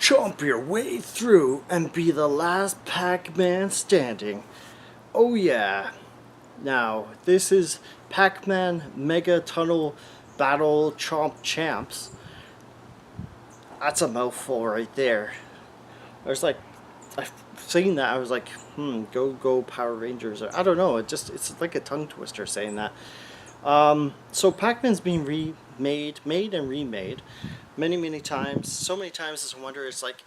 Chomp your way through and be the last Pac-Man standing. Oh yeah. Now, this is Pac-Man Mega Tunnel Battle Chomp Champs. That's a mouthful right there. I was like, I've seen that, I was like, go Power Rangers. Or, I don't know, it's like a tongue twister saying that. So Pac-Man's been made and remade many times. So many times as a wonder, it's like,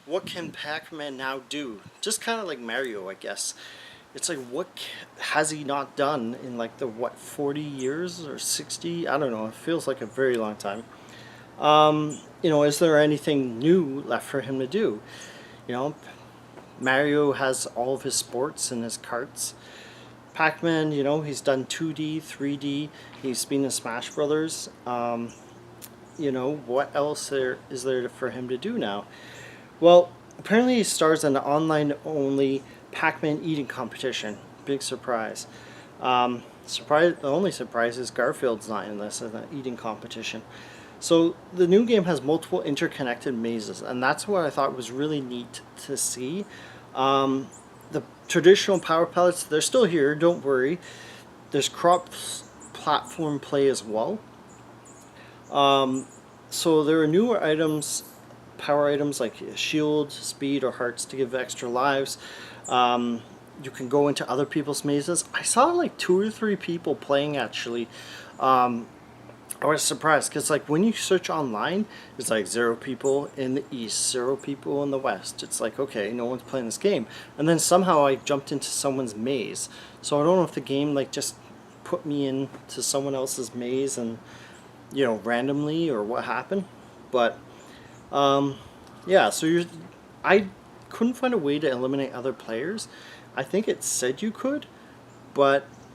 what can Pac-Man now do? Just kind of like Mario, I guess. It's like, what has he not done in like the, 40 years or 60? I don't know, it feels like a very long time. Is there anything new left for him to do? Mario has all of his sports and his carts. Pac-Man, he's done 2D, 3D. He's been in Smash Brothers. What else is there for him to do now? Well, apparently he stars in an online-only Pac-Man eating competition. Big surprise. The only surprise is Garfield's not in this, an eating competition. So the new game has multiple interconnected mazes, and that's what I thought was really neat to see. The traditional power pellets, they're still here, don't worry. There's cross-platform play as well. So there are newer items, power items like shield, speed, or hearts to give extra lives. You can go into other people's mazes. I saw like 2 or 3 people playing actually. I was surprised because like when you search online, it's like 0 people in the east, 0 people in the west. It's like, okay, no one's playing this game. And then somehow I jumped into someone's maze. So I don't know if the game like just put me into someone else's maze and randomly, or what happened. But yeah, so I couldn't find a way to eliminate other players. I think it said you could,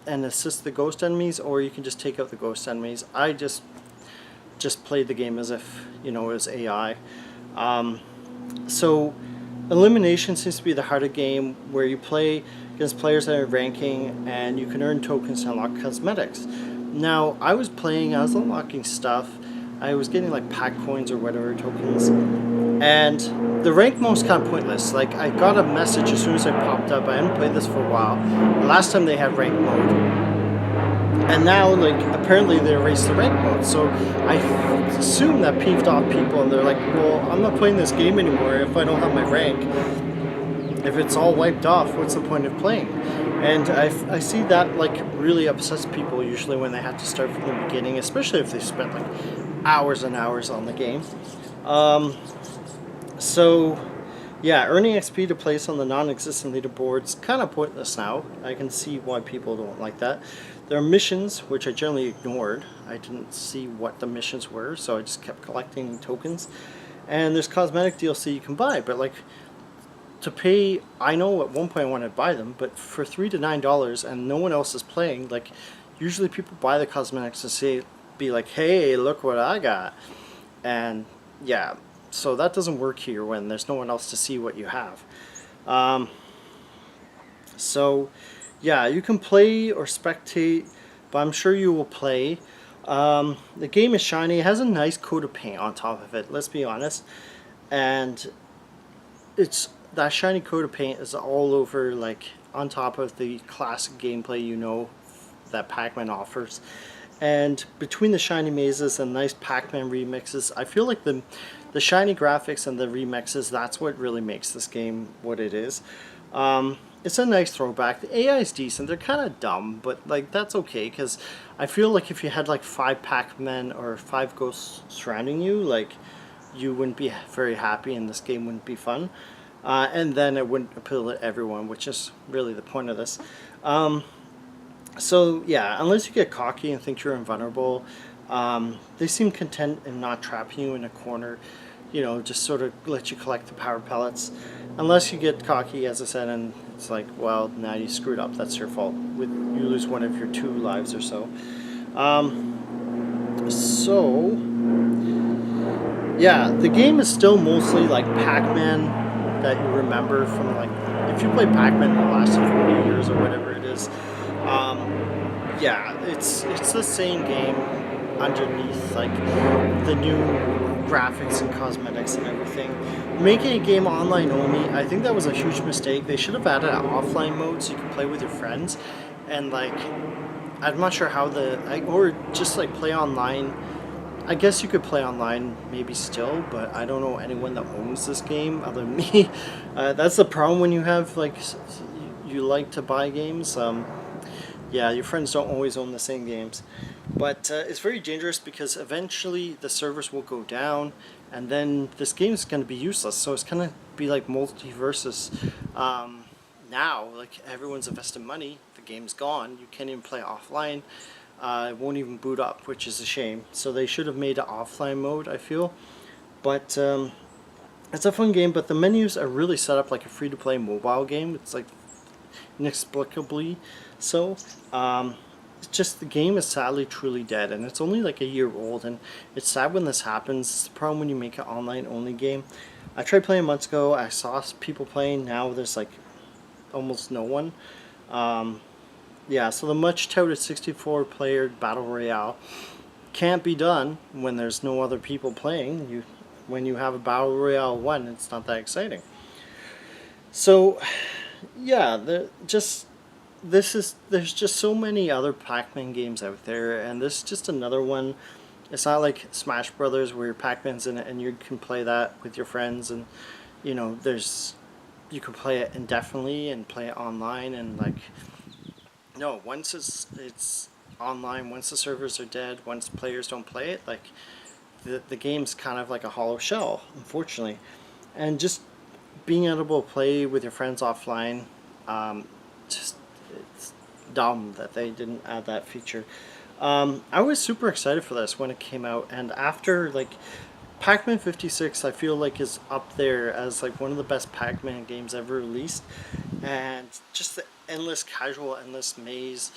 and assist the ghost enemies, or you can just take out the ghost enemies. I just played the game as if it was AI. So elimination seems to be the heart of the game, where you play against players that are ranking, and you can earn tokens to unlock cosmetics. Now, I was unlocking stuff. I was getting like pack coins or whatever tokens, and the rank mode's kind of pointless. Like, I got a message as soon as I popped up. I hadn't played this for a while. The last time they had rank mode, and now like apparently they erased the rank mode. So I assume that peeved off people, and they're like, well, I'm not playing this game anymore if I don't have my rank. If it's all wiped off, what's the point of playing? And I see that like really upsets people usually when they have to start from the beginning, especially if they spent like hours and hours on the game. So yeah, earning XP to place on the non-existent leaderboard's kind of pointless now. I can see why people don't like that. There are missions, which I generally ignored. I didn't see what the missions were, so I just kept collecting tokens. And there's cosmetic DLC you can buy, but like, to pay, I know at one point I wanted to buy them, but for $3 to $9 and no one else is playing, like, usually people buy the cosmetics to be like, hey, look what I got. And yeah, so that doesn't work here when there's no one else to see what you have. So yeah, you can play or spectate, but I'm sure you will play. The game is shiny. It has a nice coat of paint on top of it, let's be honest. And that shiny coat of paint is all over, like, on top of the classic gameplay that Pac-Man offers. And between the shiny mazes and nice Pac-Man remixes, I feel like the shiny graphics and the remixes, that's what really makes this game what it is. It's a nice throwback. The AI is decent. They're kind of dumb, but like that's okay, because I feel like if you had like 5 Pac-Man or 5 ghosts surrounding you, like, you wouldn't be very happy and this game wouldn't be fun. And then it wouldn't appeal to everyone, which is really the point of this. So yeah, unless you get cocky and think you're invulnerable, they seem content in not trapping you in a corner, just sort of let you collect the power pellets. Unless you get cocky, as I said, and it's like, well, now you screwed up, that's your fault. You lose one of your 2 lives or so. Yeah, the game is still mostly like Pac-Man that you remember from, like, if you play Pac-Man the last 40 years or whatever it is. Yeah, it's the same game. underneath like the new graphics and cosmetics and everything. Making a game online only, I think that was a huge mistake. They should have added an offline mode so you could play with your friends, and like I'm not sure how or just like play online. I guess you could play online maybe still, but I don't know anyone that owns this game other than me. That's the problem when you have like you like to buy games. Yeah, your friends don't always own the same games. But it's very dangerous because eventually the servers will go down, and then this game is going to be useless. So it's going to be like multiversus. Now, like everyone's invested money, the game's gone. You can't even play offline. It won't even boot up, which is a shame. So they should have made an offline mode, I feel. But it's a fun game, but the menus are really set up like a free-to-play mobile game. It's like inexplicably so. It's just the game is sadly truly dead, and it's only like a year old, and it's sad when this happens. It's the problem when you make an online only game. I tried playing months ago. I saw people playing. Now there's like almost no one. Yeah, so the much touted 64 player battle royale can't be done when there's no other people playing. When you have a battle royale one, it's not that exciting. So yeah, there's just so many other Pac-Man games out there, and this is just another one. It's not like Smash Brothers where Pac-Man's in it and you can play that with your friends, and you know you can play it indefinitely and play it online, and like no, once it's online, once the servers are dead, once players don't play it, like the game's kind of like a hollow shell, unfortunately. And just being able to play with your friends offline, just it's dumb that they didn't add that feature. I was super excited for this when it came out, and after like Pac-Man 56 I feel like is up there as like one of the best Pac-Man games ever released, and just the endless maze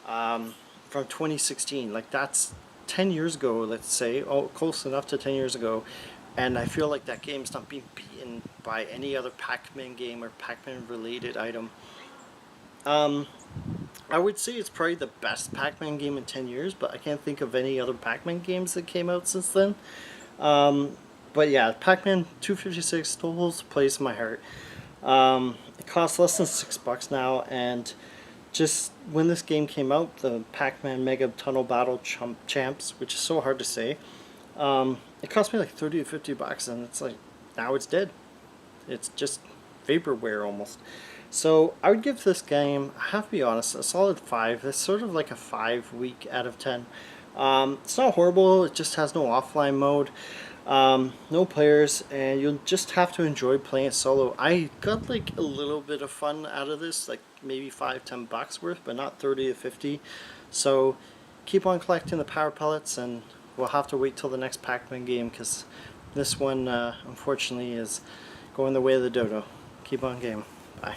from 2016, like that's 10 years ago, let's say, oh, close enough to 10 years ago, and I feel like that game's not being beaten by any other Pac-Man game or Pac-Man related item. I would say it's probably the best Pac-Man game in 10 years, but I can't think of any other Pac-Man games that came out since then. But yeah, Pac-Man 256 still holds a place in my heart. It costs less than $6 now, and just when this game came out, the Pac-Man Mega Tunnel Battle Champs, which is so hard to say, it cost me like 30 to $50, and it's like, now it's dead. It's just vaporware almost. So I would give this game, I have to be honest, a solid 5. It's sort of like a 5 week out of 10. It's not horrible, it just has no offline mode, no players, and you'll just have to enjoy playing it solo. I got like a little bit of fun out of this, like maybe $5-10 worth, but not 30 to 50. So keep on collecting the power pellets, and we'll have to wait till the next Pac-Man game, because this one unfortunately is going the way of the dodo. Keep on game. Bye.